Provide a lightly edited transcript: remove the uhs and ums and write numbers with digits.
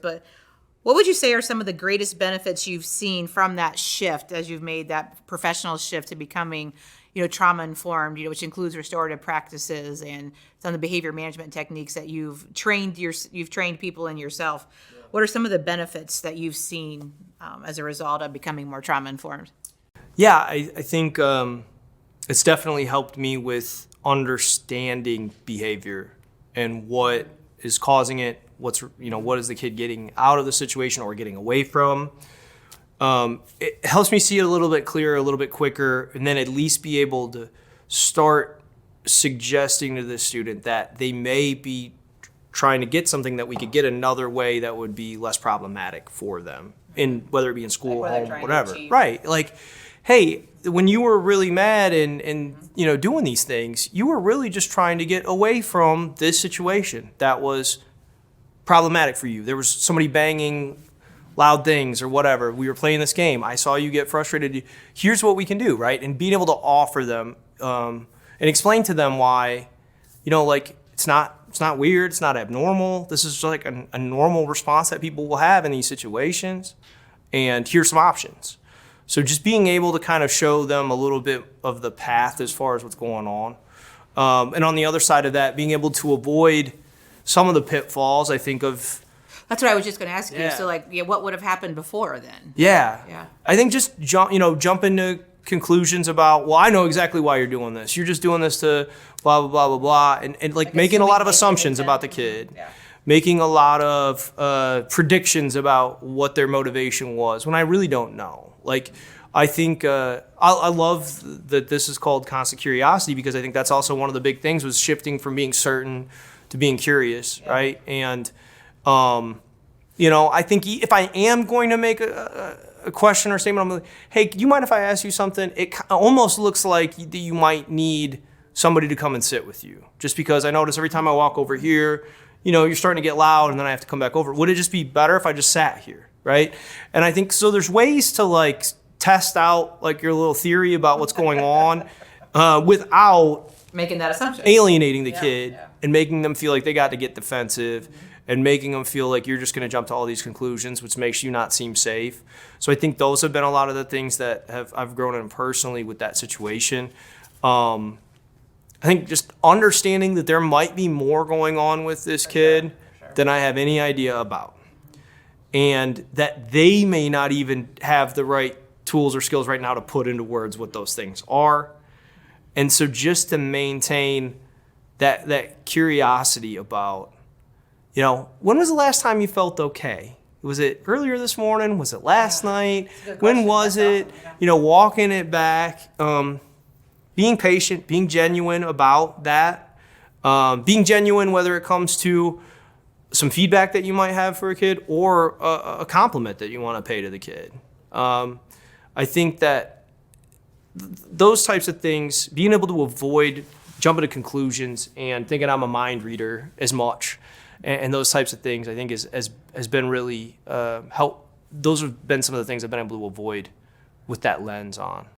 But what would you say are some of the greatest benefits you've seen from that shift as you've made that professional shift to becoming, trauma informed, which includes restorative practices and some of the behavior management techniques that you've trained people in yourself. Yeah. What are some of the benefits that you've seen as a result of becoming more trauma informed? Yeah, I think it's definitely helped me with understanding behavior and what is causing it. What is the kid getting out of the situation or getting away from? It helps me see it a little bit clearer, a little bit quicker, and then at least be able to start suggesting to the student that they may be trying to get something that we could get another way that would be less problematic for them, in whether it be in school, like home, whatever. Right? Like, hey, when you were really mad and doing these things, you were really just trying to get away from this situation that was problematic for you. There was somebody banging loud things or whatever. We were playing this game. I saw you get frustrated. Here's what we can do, right? And being able to offer them and explain to them why, it's not weird. It's not abnormal. This is like a normal response that people will have in these situations. And here's some options. So just being able to kind of show them a little bit of the path as far as what's going on. And on the other side of that, being able to avoid some of the pitfalls, I think of. That's what I was just going to ask you. Yeah. So, what would have happened before then? Yeah. Yeah. I think just jump into conclusions about, well, I know exactly why you're doing this. You're just doing this to blah, blah, blah, blah, blah. And making a lot of assumptions about the kid. Yeah. Making a lot of predictions about what their motivation was when I really don't know. I think I love that this is called constant curiosity, because I think that's also one of the big things was shifting from being certain to being curious, yeah. Right? And, I think if I am going to make a question or statement, I'm like, hey, do you mind if I ask you something? It almost looks like you might need somebody to come and sit with you, just because I notice every time I walk over here, you're starting to get loud and then I have to come back over. Would it just be better if I just sat here, right? And I think, so there's ways to test out your little theory about what's going on without making that assumption, alienating the kid and making them feel like they got to get defensive and making them feel like you're just going to jump to all these conclusions, which makes you not seem safe. So I think those have been a lot of the things that I've grown in personally with that situation. I think just understanding that there might be more going on with this kid than I have any idea about. And that they may not even have the right tools or skills right now to put into words what those things are. And so just to maintain that curiosity about, when was the last time you felt okay? Was it earlier this morning? Was it last night? When was it? Walking it back. Being patient, being genuine about that. Being genuine whether it comes to some feedback that you might have for a kid or a compliment that you want to pay to the kid. I think that those types of things, being able to avoid jumping to conclusions and thinking I'm a mind reader as much, and those types of things, I think has been really help. Those have been some of the things I've been able to avoid with that lens on.